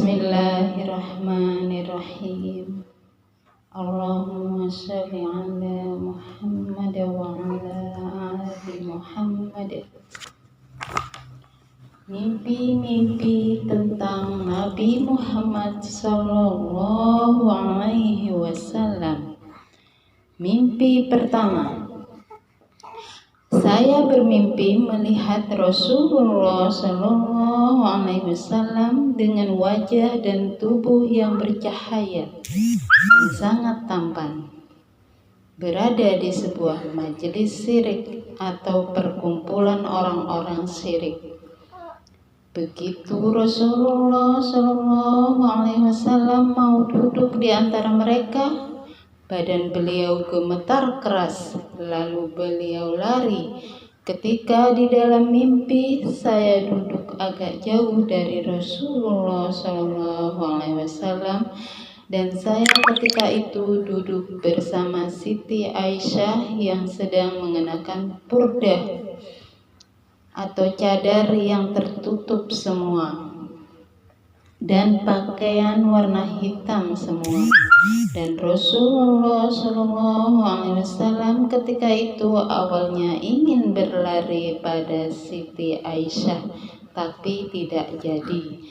Bismillahirrahmanirrahim. Allahumma sholli ala Muhammad wa ala ali Muhammad. Mimpi-mimpi tentang Nabi Muhammad sallallahu alaihi wasallam. Mimpi pertama. Saya bermimpi melihat Rasulullah Sallallahu Alaihi Wasallam dengan wajah dan tubuh yang bercahaya dan sangat tampan, berada di sebuah majelis syirik atau perkumpulan orang-orang syirik. Begitu Rasulullah Sallallahu Alaihi Wasallam mau duduk di antara mereka, badan beliau gemetar keras, lalu beliau lari. Ketika di dalam mimpi, saya duduk agak jauh dari Rasulullah SAW, dan saya ketika itu duduk bersama Siti Aisyah yang sedang mengenakan burdah atau cadar yang tertutup semua, dan pakaian warna hitam semua. Dan Rasulullah SAW ketika itu awalnya ingin berlari pada Siti Aisyah, tapi tidak jadi.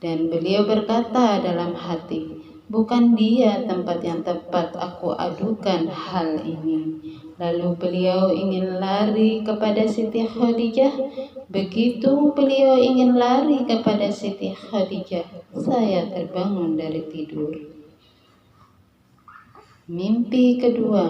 Dan beliau berkata dalam hati, bukan dia tempat yang tepat aku adukan hal ini. Lalu beliau ingin lari kepada Siti Khadijah. Begitu beliau ingin lari kepada Siti Khadijah, saya terbangun dari tidur. Mimpi kedua.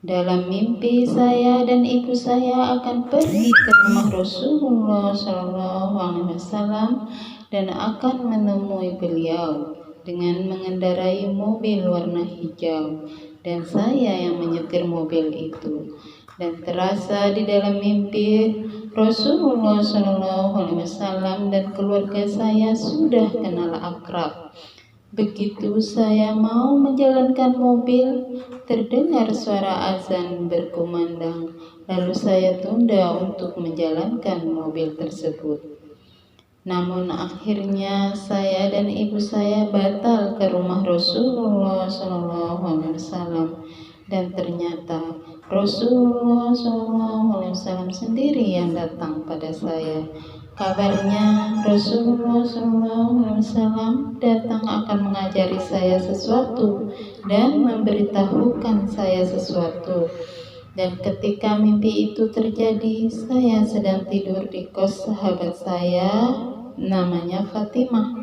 Dalam mimpi saya dan ibu saya akan pergi ke rumah Rasulullah SAW dan akan menemui beliau dengan mengendarai mobil warna hijau, dan saya yang menyetir mobil itu. Dan terasa di dalam mimpi Rasulullah SAW dan keluarga saya sudah kenal akrab. Begitu saya mau menjalankan mobil, terdengar suara azan berkumandang, lalu saya tunda untuk menjalankan mobil tersebut. Namun akhirnya saya dan ibu saya batal ke rumah Rasulullah SAW, dan ternyata Rasulullah SAW sendiri yang datang pada saya. Kabarnya Rasulullah SAW datang akan mengajari saya sesuatu dan memberitahukan saya sesuatu. Dan ketika mimpi itu terjadi, saya sedang tidur di kos sahabat saya, namanya Fatimah.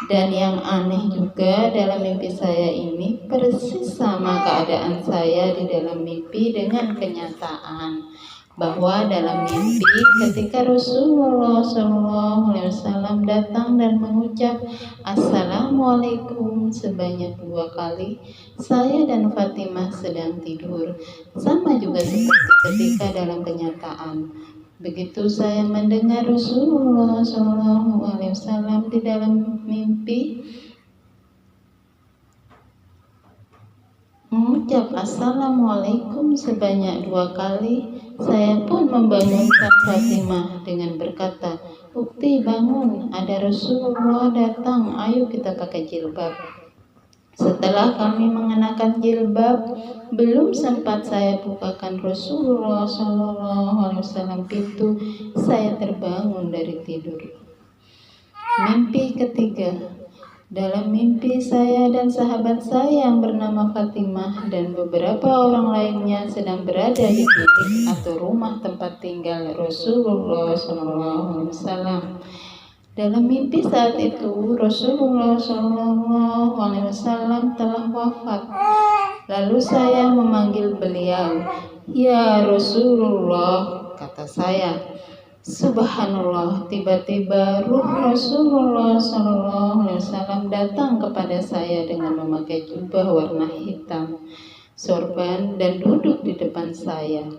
Dan yang aneh juga dalam mimpi saya ini persis sama keadaan saya di dalam mimpi dengan kenyataan, bahwa dalam mimpi ketika Rasulullah SAW datang dan mengucap Assalamualaikum sebanyak 2 kali, saya dan Fatimah sedang tidur, sama juga seperti ketika dalam kenyataan. Begitu saya mendengar Rasulullah SAW di dalam mimpi mengucap Assalamualaikum sebanyak 2 kali, saya pun membangunkan Fatimah dengan berkata, Ukti bangun, ada Rasulullah datang, ayo kita pakai jilbab. Setelah kami mengenakan jilbab, belum sempat saya bukakan Rasulullah SAW pintu, saya terbangun dari tidur. Mimpi ketiga. Dalam mimpi saya dan sahabat saya yang bernama Fatimah dan beberapa orang lainnya sedang berada di bilik atau rumah tempat tinggal Rasulullah SAW. Dalam mimpi saat itu Rasulullah SAW telah wafat. Lalu saya memanggil beliau, ya Rasulullah, kata saya. Subhanallah, tiba-tiba ruh Rasulullah SAW datang kepada saya dengan memakai jubah warna hitam, sorban, dan duduk di depan saya.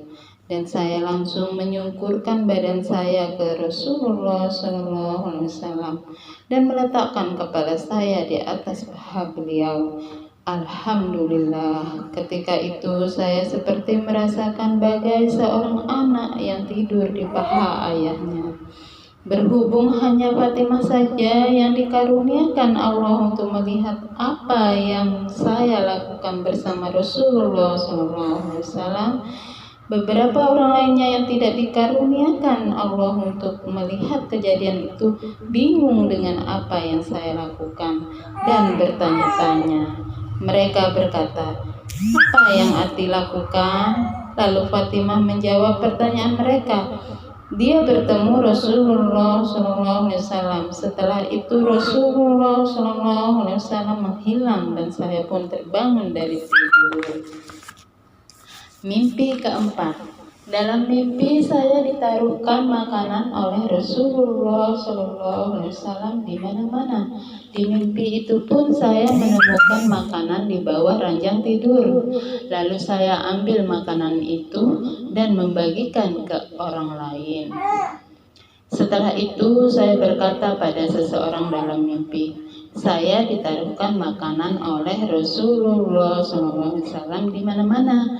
Dan saya langsung menyungkurkan badan saya ke Rasulullah SAW dan meletakkan kepala saya di atas paha beliau. Alhamdulillah, ketika itu saya seperti merasakan bagai seorang anak yang tidur di paha ayahnya. Berhubung hanya Fatimah saja yang dikaruniakan Allah untuk melihat apa yang saya lakukan bersama Rasulullah SAW, beberapa orang lainnya yang tidak dikaruniakan Allah untuk melihat kejadian itu bingung dengan apa yang saya lakukan dan bertanya-tanya. Mereka berkata, "Apa yang Ati lakukan?" Lalu Fatimah menjawab pertanyaan mereka. Dia bertemu Rasulullah SAW. Setelah itu Rasulullah SAW menghilang dan saya pun terbangun dari tidur. Mimpi keempat. Dalam mimpi saya ditaruhkan makanan oleh Rasulullah SAW di mana-mana. Di mimpi itu pun saya menemukan makanan di bawah ranjang tidur. Lalu saya ambil makanan itu dan membagikan ke orang lain. Setelah itu saya berkata pada seseorang dalam mimpi, saya ditaruhkan makanan oleh Rasulullah SAW di mana-mana.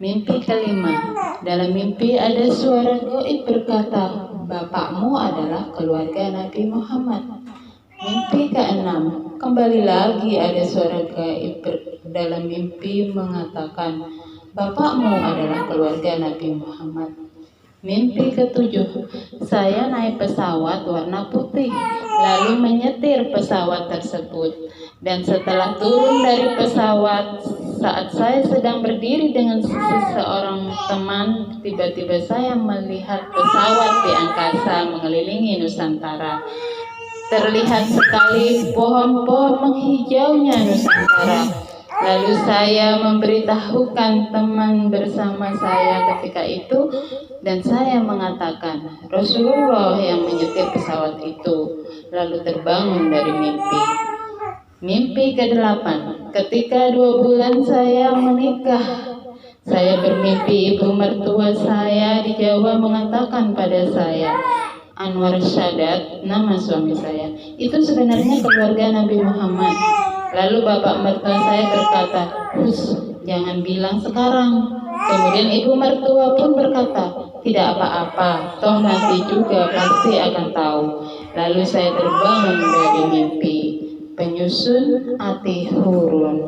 Mimpi kelima. Dalam mimpi ada suara gaib berkata, "Bapakmu adalah keluarga Nabi Muhammad." Mimpi keenam. Kembali lagi ada suara gaib dalam mimpi mengatakan, "Bapakmu adalah keluarga Nabi Muhammad." Mimpi ketujuh. Saya naik pesawat warna putih, lalu menyetir pesawat tersebut. Dan setelah turun dari pesawat, saat saya sedang berdiri dengan seseorang teman, tiba-tiba saya melihat pesawat di angkasa mengelilingi Nusantara. Terlihat sekali pohon-pohon menghijaunya Nusantara. Lalu saya memberitahukan teman bersama saya ketika itu, dan saya mengatakan, Rasulullah yang menyetir pesawat itu. Lalu terbangun dari mimpi. Mimpi ke-8. Ketika 2 bulan saya menikah, saya bermimpi ibu mertua saya di Jawa mengatakan pada saya, Anwar Sadat, nama suami saya, itu sebenarnya keluarga Nabi Muhammad. Lalu bapak mertua saya berkata, jangan bilang sekarang. Kemudian ibu mertua pun berkata, tidak apa-apa, toh nanti juga pasti akan tahu. Lalu saya terbangun dari mimpi. Penyusun Ati Hurun.